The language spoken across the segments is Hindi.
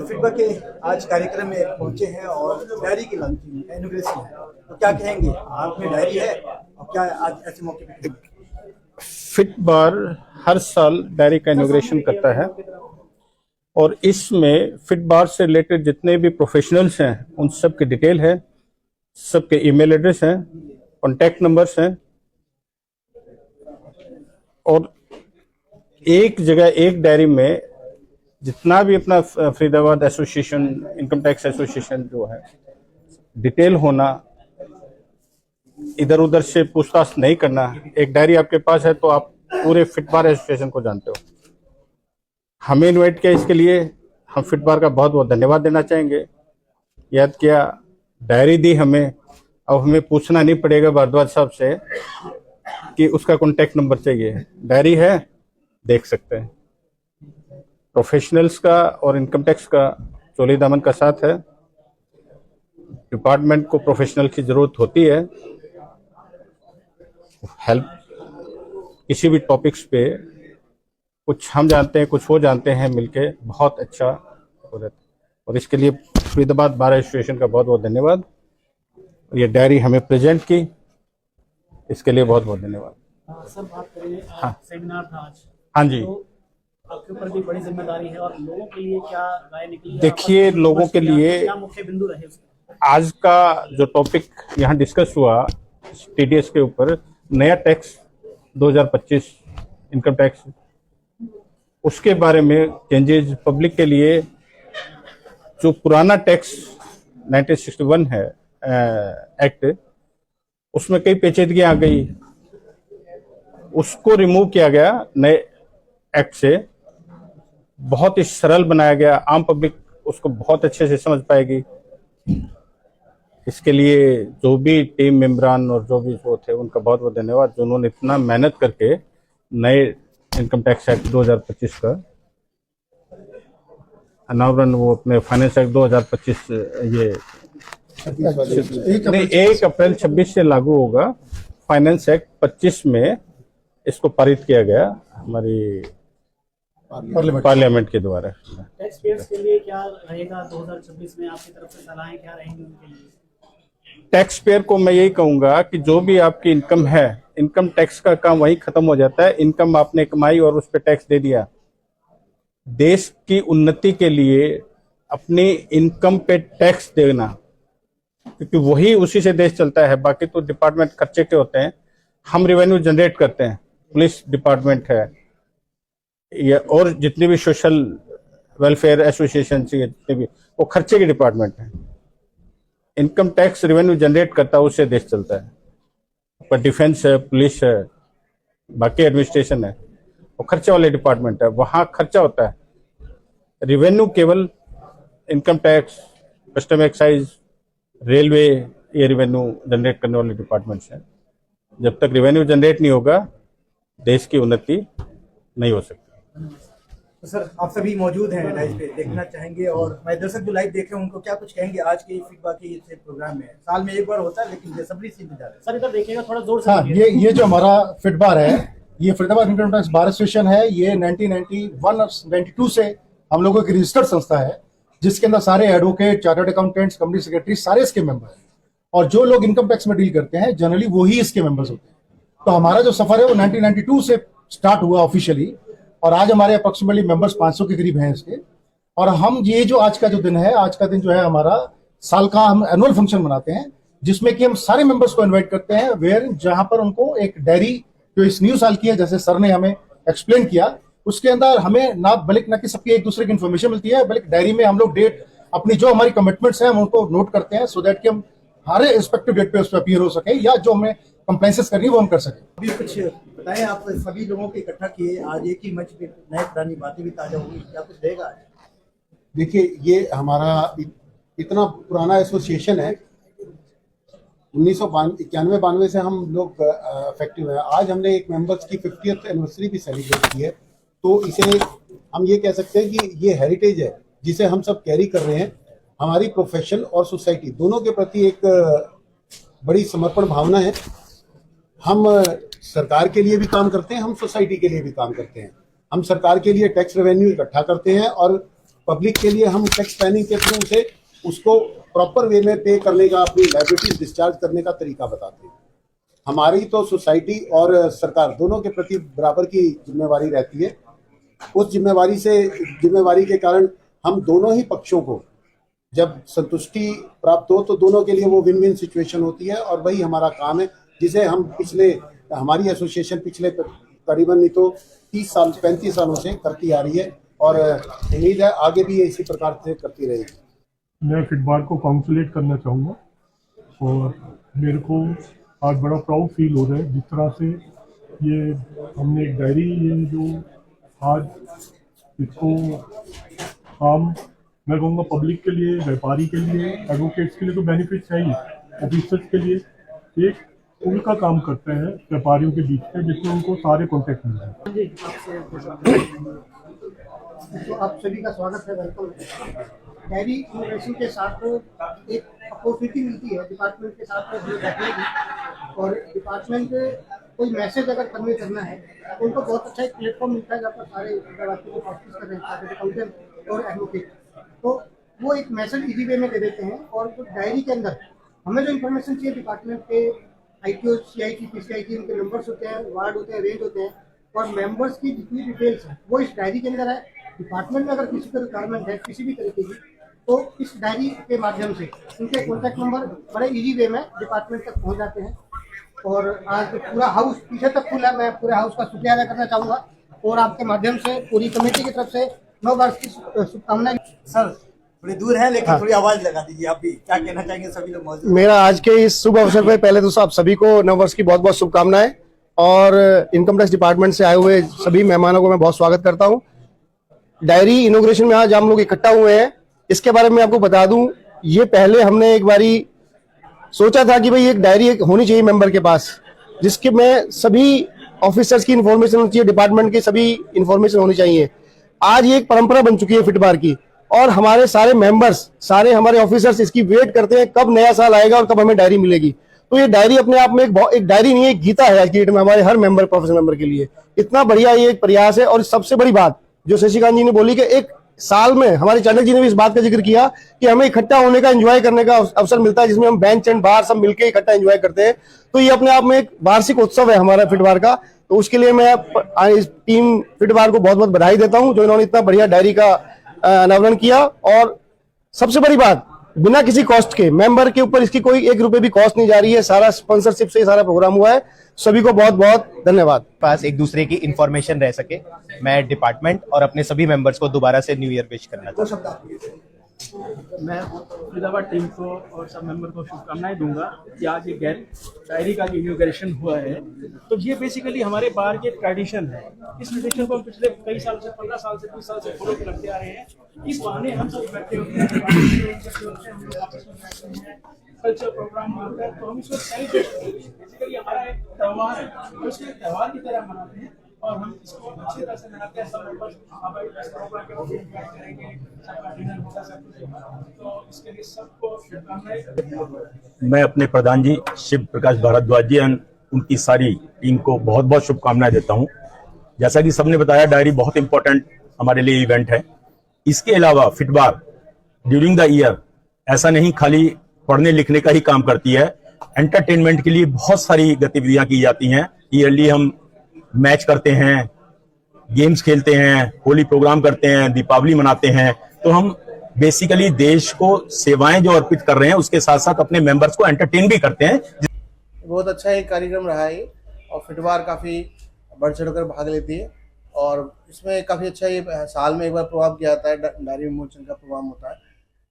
फिटबा के आज कार्यक्रम में पहुंचे हैं और डायरी की लॉन्चिंग इनॉग्रेशन है, तो क्या कहेंगे? आप में डायरी है और क्या आज ऐसे मौके पे फिट बार हर साल डायरी का इनॉग्रेशन करता है और इसमें फिट बार से रिलेटेड जितने भी प्रोफेशनल्स हैं उन सब की डिटेल है, सबके ईमेल एड्रेस हैं, कॉन्टैक्ट नंबर्स हैं और एक जगह एक डायरी में जितना भी अपना Faridabad association, income tax association जो है, डिटेल होना, इधर उधर से पूछताछ नहीं करना। एक डायरी आपके पास है तो आप पूरे फिट बार एसोसिएशन को जानते हो। हमें इनवाइट किया, इसके लिए हम फिट बार का बहुत बहुत धन्यवाद देना चाहेंगे। याद किया, डायरी दी हमें, अब हमें पूछना नहीं पड़ेगा भारद्वाज साहब से कि उसका कॉन्टैक्ट नंबर चाहिए। डायरी है, देख सकते हैं। प्रोफेशनल्स का और इनकम टैक्स का चोली दामन का साथ है। डिपार्टमेंट को प्रोफेशनल की जरूरत होती है। हेल्प किसी भी टॉपिक्स पे कुछ हम जानते हैं, कुछ वो जानते हैं, मिलके बहुत अच्छा हो जाता है। और इसके लिए फरीदाबाद बार एसोसिएशन का बहुत बहुत धन्यवाद। ये डायरी हमें प्रेजेंट की, इसके लिए बहुत बहुत धन्यवाद। सर, बात करें, सेमिनार था आज। हाँ जी, तो आपके ऊपर भी बड़ी जिम्मेदारी है और लोगों के लिए क्या राय निकली? देखिए, लोगों के लिए क्या मुख्य बिंदु रहे उसके? आज का जो टॉपिक यहाँ डिस्कस हुआ टीडीएस के ऊपर, नया टैक्स 2025 इनकम टैक्स, उसके बारे में चेंजेस पब्लिक के लिए। जो पुराना टैक्स 1961 है एक्ट, उसमें कई पेचीदगियां आ गई, उसको रिमूव किया गया नए एक्ट से, बहुत ही सरल बनाया गया, आम पब्लिक उसको बहुत अच्छे से समझ पाएगी। इसके लिए जो भी टीम मेंबरान और जो भी वो थे उनका बहुत बहुत धन्यवाद, जो उन्होंने इतना मेहनत करके नए इनकम टैक्स एक्ट 2025 का अनावरण, वो अपने फाइनेंस एक्ट 2025 ये 1 अप्रैल 26 से लागू होगा। फाइनेंस एक्ट 25 में इसको पारित किया गया हमारी पार्लियामेंट के द्वारा। टैक्स पेयर्स के लिए क्या रहेगा 2026 में? आपकी तरफ से सलाहें क्या रहेंगी उनके लिए? टैक्स पेयर को मैं यही कहूंगा कि जो भी आपकी इनकम है, इनकम टैक्स का काम वही खत्म हो जाता है। इनकम आपने कमाई और उस पर टैक्स दे दिया। देश की उन्नति के लिए अपनी इनकम पे टैक्स देना, क्योंकि वही उसी से देश चलता है। बाकी तो डिपार्टमेंट खर्चे के होते हैं, हम रेवेन्यू जनरेट करते हैं। पुलिस डिपार्टमेंट है या और जितनी भी सोशल वेलफेयर एसोसिएशन चाहिए, जितने भी, वो खर्चे के डिपार्टमेंट है। इनकम टैक्स रेवेन्यू जनरेट करता है, उससे देश चलता है। पर डिफेंस है, पुलिस है, बाकी एडमिनिस्ट्रेशन है, वो खर्चे वाले डिपार्टमेंट है, वहां खर्चा होता है। रेवेन्यू केवल income tax, custom excise, railway, ये रेवेन्यू जनरेट करने वाले डिपार्टमेंट्स हैं। जब तक रेवेन्यू जनरेट नहीं होगा, देश की उन्नति नहीं हो सकती। तो सर, आप सभी मौजूद हैं लाइव पे, देखना चाहेंगे और मैं दर्शक जो लाइव देख रहे हैं उनको क्या कुछ कहेंगे आज के फिटबा के इस प्रोग्राम में? साल में एक बार होता है, लेकिन बेसब्री से इंतजार है। सर, इधर देखिएगा, थोड़ा जोर से। हाँ, ये जो हमारा फिट बार है, ये Faridabad income tax bar association है। ये 1991 और 92 से हम लोगों की रजिस्टर्ड संस्था है, जिसके अंदर सारे advocate, chartered accountants, company secretary सारे इसके मेंबर हैं। और जो लोग इनकम टैक्स में डील करते हैं जनरली वही इसके मेंबर्स होते हैं। तो हमारा जो सफर है वो 1992 से स्टार्ट हुआ ऑफिशियली, और आज हमारे अप्रोक्सीमेटली मेंबर्स 500 के करीब हैं इसके। और हम ये जो आज का जो दिन है, आज का दिन जो है हमारा साल का हम एनुअल फंक्शन मनाते हैं, जिसमें कि हम सारे मेंबर्स को इनवाइट करते हैं, वेयर जहां पर उनको एक डायरी जो इस न्यू साल की है, जैसे सर ने हमें एक्सप्लेन किया, उसके अंदर हमें ना कि सबकी एक दूसरे की इन्फॉर्मेशन मिलती है, बल्कि डायरी में हम लोग डेट अपनी जो हमारी कमिटमेंट्स हैं हम उनको नोट करते हैं, सो दैट कि हम हर रिस्पेक्टिव डेट पे उस पर अपीयर हो सके, या जो हमें कंप्लेंसेस करनी है वो हम कर सकें। अभी कुछ बताएं, आप सभी लोगों को इकट्ठा किए आज एक ही मंच पे, नए पुरानी बातें भी ताजा होगी, क्या कुछ देगा आज? देखिए, ये हमारा इतना पुराना एसोसिएशन है, 1991-92 से हम लोग इफेक्टिव है। आज हमने एक मेंबर्स की 50th एनिवर्सरी भी सेलिब्रेट की है, तो इसे हम ये कह सकते हैं कि ये हेरिटेज है जिसे हम सब कैरी कर रहे हैं। हमारी प्रोफेशन और सोसाइटी दोनों के प्रति एक बड़ी समर्पण भावना है। हम सरकार के लिए भी काम करते हैं, हम सोसाइटी के लिए भी काम करते हैं। हम सरकार के लिए टैक्स रेवेन्यू इकट्ठा करते हैं और पब्लिक के लिए हम टैक्स प्लानिंग के थ्रू उसे उसको प्रॉपर वे में पे करने का, अपनी लायबिलिटीज डिस्चार्ज करने का तरीका बताते हैं। हमारी तो सोसाइटी और सरकार दोनों के प्रति बराबर की जिम्मेवारी रहती है। उस जिम्मेवारी के कारण हम दोनों ही पक्षों को जब संतुष्टि प्राप्त हो तो दोनों के लिए वो विन विन सिचुएशन होती है, और वही हमारा काम है जिसे हम हमारी एसोसिएशन पिछले करीबन नहीं तो 35 सालों से करती आ रही है, और उम्मीद है आगे भी इसी प्रकार से करती रहेगी। मैं फिटबार को कॉन्ग्रेचुलेट करना चाहूँगा, और मेरे को आज बड़ा प्राउड फील हो रहा है जिस तरह से ये हमने एक डायरी, ये जो आज इसको आम मैं कहूँगा पब्लिक के लिए, व्यापारी के लिए, एडवोकेट्स के लिए तो बेनिफिट है ही, ऑफिसर्स के लिए एक पुल का काम करते हैं व्यापारियों के बीच में, जिसमें उनको सारे कॉन्टेक्ट मिल जाए। तो आप सभी का स्वागत है, वेलकम है। डायरी इनोवेशन के साथ एक अपॉर्चुनिटी मिलती है डिपार्टमेंट के साथ में हमें बैठने की, और डिपार्टमेंट कोई मैसेज अगर कन्वे करना है तो उनको बहुत अच्छा एक प्लेटफॉर्म मिलता है जहाँ पर सारे ऑफिस कर रहे हैं अकाउंटेंट और एडवोकेट, तो वो एक मैसेज इजी वे में दे देते हैं। और जो डायरी के अंदर हमें जो इन्फॉर्मेशन चाहिए डिपार्टमेंट के ITO, CIT, PCIT, उनके नंबर्स होते हैं, वार्ड होते हैं, रेंज होते हैं, और मेंबर्स की जितनी डिटेल्स है वो इस डायरी के अंदर है। डिपार्टमेंट में अगर किसी का रिक्वायरमेंट है किसी भी तरीके की, तो इस डायरी के माध्यम से उनके कॉन्टैक्ट नंबर बड़े इजी वे में डिपार्टमेंट तक पहुंच जाते हैं। और आज पूरा हाउस पीछे तक खुला है, मैं पूरे हाउस का शुक्रिया अदा करना चाहूँगा, और आपके माध्यम से पूरी कमेटी की तरफ से नव वर्ष की शुभकामनाएं। सर थोड़ी दूर है लेकिन थोड़ी आवाज लगा दीजिए, आप भी क्या कहना चाहेंगे? सभी लोग मौजूद। मेरा आज के इस शुभ अवसर पर पहले तो आप सभी को नव वर्ष की बहुत बहुत शुभकामनाएं, और इनकम टैक्स डिपार्टमेंट से आए हुए सभी मेहमानों को मैं बहुत स्वागत करता हूं। डायरी इनॉग्रेशन में आज हम लोग इकट्ठा हुए हैं, इसके बारे में आपको बता दूं, ये पहले हमने एक बारी सोचा था कि भाई एक डायरी होनी चाहिए मेंबर के पास, जिसके में सभी ऑफिसर्स की इन्फॉर्मेशन होनी चाहिए, डिपार्टमेंट की सभी इन्फॉर्मेशन होनी चाहिए। आज ये एक परंपरा बन चुकी है फिटबार की, और हमारे सारे मेंबर्स, सारे हमारे ऑफिसर्स इसकी वेट करते हैं कब नया साल आएगा और कब हमें डायरी मिलेगी। तो ये डायरी अपने आप में एक डायरी नहीं है, एक गीता है आज की डेट में हमारे हर मेंबर, प्रोफेशनल मेंबर के लिए। इतना बढ़िया ये एक प्रयास है। और सबसे बड़ी बात जो शशिकांत जी ने बोली कि एक साल में, हमारे चाणक्य जी ने भी इस बात का जिक्र किया कि हमें इकट्ठा होने का, एंजॉय करने का अवसर मिलता है, जिसमें हम बेंच एंड बार सब मिलकर इकट्ठा एंजॉय करते हैं। तो ये अपने आप में एक वार्षिक उत्सव है हमारा फिटबार का। तो उसके लिए मैं इस टीम फिटबार को बहुत बहुत बधाई देता हूं जो इन्होंने इतना बढ़िया डायरी का अनावरण किया। और सबसे बड़ी बात, बिना किसी कॉस्ट के, मेंबर के ऊपर इसकी कोई 1 रुपए भी कॉस्ट नहीं जा रही है, सारा स्पॉन्सरशिप से सारा प्रोग्राम हुआ है। सभी को बहुत बहुत धन्यवाद। पास एक दूसरे की इंफॉर्मेशन रह सके, मैं डिपार्टमेंट और अपने सभी मेंबर्स को दोबारा से न्यू ईयर विश करना चाहता हूँ। मैं फरीदाबाद टीम को और सब मेंबर को शुभकामनाएं दूंगा कि आज ये डायरी का जो इनॉग्रेशन हुआ है, तो ये बेसिकली हमारे बार के ट्रेडिशन है। इस ट्रेडिशन को हम पिछले कई साल से, 15 साल से, 20 साल से फॉलो करते आ रहे हैं। इस बहाने हम सब इकट्ठे होते हैं, कल्चर प्रोग्राम होता है, तो हम इसको सेलिब्रेट करते हैं। बेसिकली हमारा एक त्यौहार है, तो इसको त्यौहार की तरह मनाते हैं, और हम इसको अच्छी तरह से मनाते हैं। सब मेंबर्स करेंगे, सबका डिनर होगा, सब कुछ होगा, तो इसके लिए सबको शुभकामनाएं। मैं अपने प्रधान जी शिव प्रकाश भारद्वाज जी एंड उनकी सारी टीम को बहुत बहुत शुभकामनाएं देता हूं। जैसा कि सबने बताया, डायरी बहुत इंपॉर्टेंट हमारे लिए इवेंट है। इसके अलावा फिटबार ड्यूरिंग द ईयर ऐसा नहीं खाली पढ़ने लिखने का ही काम करती है, एंटरटेनमेंट के लिए बहुत सारी गतिविधियां की जाती हैं। ईयरली हम मैच करते हैं, गेम्स खेलते हैं, होली प्रोग्राम करते हैं, दीपावली मनाते हैं। तो हम बेसिकली देश को सेवाएं जो अर्पित कर रहे हैं, उसके साथ साथ अपने मेंबर्स को एंटरटेन भी करते हैं। बहुत अच्छा एक कार्यक्रम रहा है, और फिटबार काफ़ी बढ़ चढ़ कर भाग लेती है, और इसमें काफ़ी अच्छा ये साल में एक बार प्रोग्राम किया जाता है, डायरी विमोचन का प्रोग्राम होता है,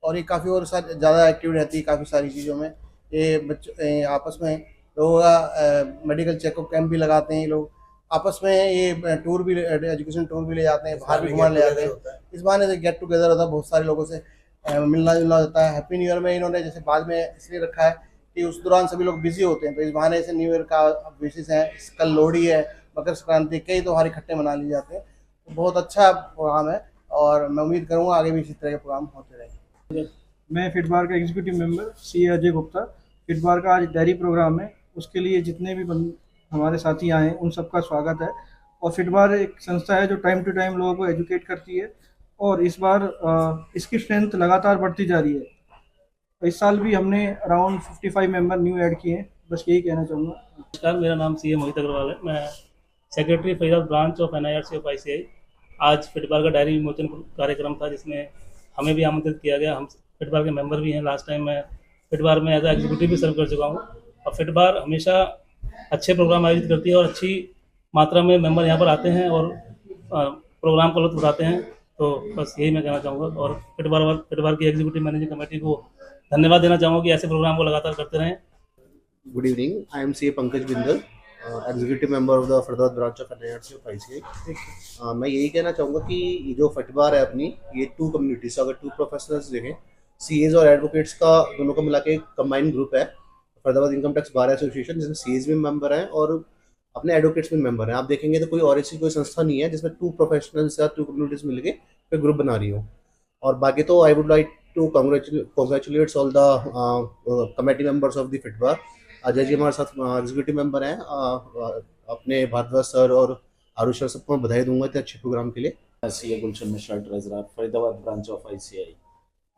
और ये काफ़ी और ज़्यादा एक्टिव रहती है काफ़ी सारी चीज़ों में। ये बच्चों आपस में लोगों का मेडिकल चेकअप कैंप भी लगाते हैं, ये लोग आपस में ये टूर भी, एजुकेशन टूर भी ले जाते हैं, बाहर भी घुमाने ले जाते हैं। इस बहाने से गेट टुगेदर होता है, बहुत सारे लोगों से मिलना जुलना होता है। हैप्पी न्यू ईयर में इन्होंने जैसे बाद में इसलिए रखा है कि उस दौरान सभी लोग बिजी होते हैं, तो इस बहाने से न्यू ईयर का विशेष है। कल लोहड़ी है, मकर संक्रांति, कई त्योहार इकट्ठे मना लिए जाते हैं। तो बहुत अच्छा प्रोग्राम है, और मैं उम्मीद करूँगा आगे भी इसी तरह के प्रोग्राम होते रहेंगे। मैं फिटबार का executive member C Ajay Gupta. Fitbar का आज डायरी प्रोग्राम है, उसके लिए जितने भी हमारे साथी आए उन सबका स्वागत है। और फिटबार एक संस्था है जो टाइम टू टाइम लोगों को एजुकेट करती है, और इस बार इसकी स्ट्रेंथ लगातार बढ़ती जा रही है। इस साल भी हमने अराउंड 55 मेंबर न्यू ऐड किए हैं। बस यही कहना चाहूँगा। नमस्कार, मेरा नाम सी मोहित अग्रवाल है। मैं secretary Faridabad branch of NIRC of ICI। आज फिट बार का डायरी विमोचन कार्यक्रम था जिसमें हमें भी आमंत्रित किया गया। हम फिट बार के मेंबर भी हैं। लास्ट टाइम मैं फिट बार में एज एग्जीक्यूटिव भी सर्व कर चुका हूँ। और फिट बार हमेशा अच्छे प्रोग्राम आयोजित करती है और अच्छी मात्रा में मेंबर यहाँ पर आते हैं और प्रोग्राम को लुत्फ उठाते हैं। तो बस यही मैं कहना चाहूँगा और फिट बार की एग्जीक्यूटिव मैनेजिंग कमेटी को धन्यवाद देना चाहूँगा कि ऐसे प्रोग्राम को लगातार करते रहें। Good evening. I am CA Pankaj Bindal, executive member of the Faridabad branch of NIRC of ICI। मैं यही कहना चाहूँगा कि ये जो फटबार है अपनी, ये 2 कम्युनिटीज, अगर 2 प्रोफेशनल्स देखें, CAs और एडवोकेट्स का दोनों का मिला के कंबाइंड ग्रुप है Faridabad income tax bar association, जिसमें CAs भी मेंबर हैं और अपने एडवोकेट्स भी मेंबर हैं। आप देखेंगे तो कोई और ऐसी कोई संस्था नहीं है जिसमें 2 प्रोफेशनल्स या 2 कम्युनिटीज मिलके कोई ग्रुप बना रही हो। और बाकी तो I would like to congratulate all the committee members of the Fit Bar. Ajay ji हमारे साथ एग्जीक्यूटिव मेंबर हैं। अपने भारद्वाज सर और आरुष सर सबको मैं बधाई दूंगा इतने अच्छे प्रोग्राम के लिए। CA Gulshan Mishra treasurer Faridabad branch of ICI।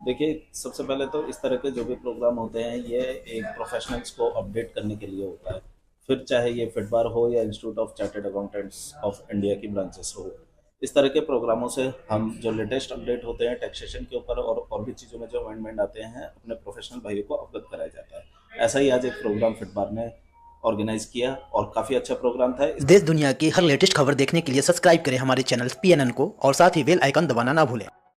देखिए, सबसे पहले तो इस तरह के जो भी प्रोग्राम होते हैं ये एक प्रोफेशनल्स को अपडेट करने के लिए होता है, फिर चाहे ये फिट बार हो या institute of chartered accountants of India की ब्रांचेस हो। इस तरह के प्रोग्रामों से हम जो लेटेस्ट अपडेट होते हैं टैक्सेशन के ऊपर और भी चीज़ों में जो अमेंडमेंट आते हैं अपने प्रोफेशनल भाइयों को अवगत कराया जाता है। ऐसा ही आज एक प्रोग्राम फिट बार ने ऑर्गेनाइज किया और काफ़ी अच्छा प्रोग्राम था। देश दुनिया की हर लेटेस्ट खबर देखने के लिए सब्सक्राइब करें हमारे चैनल PNN को और साथ ही बेल आइकन दबाना ना भूलें।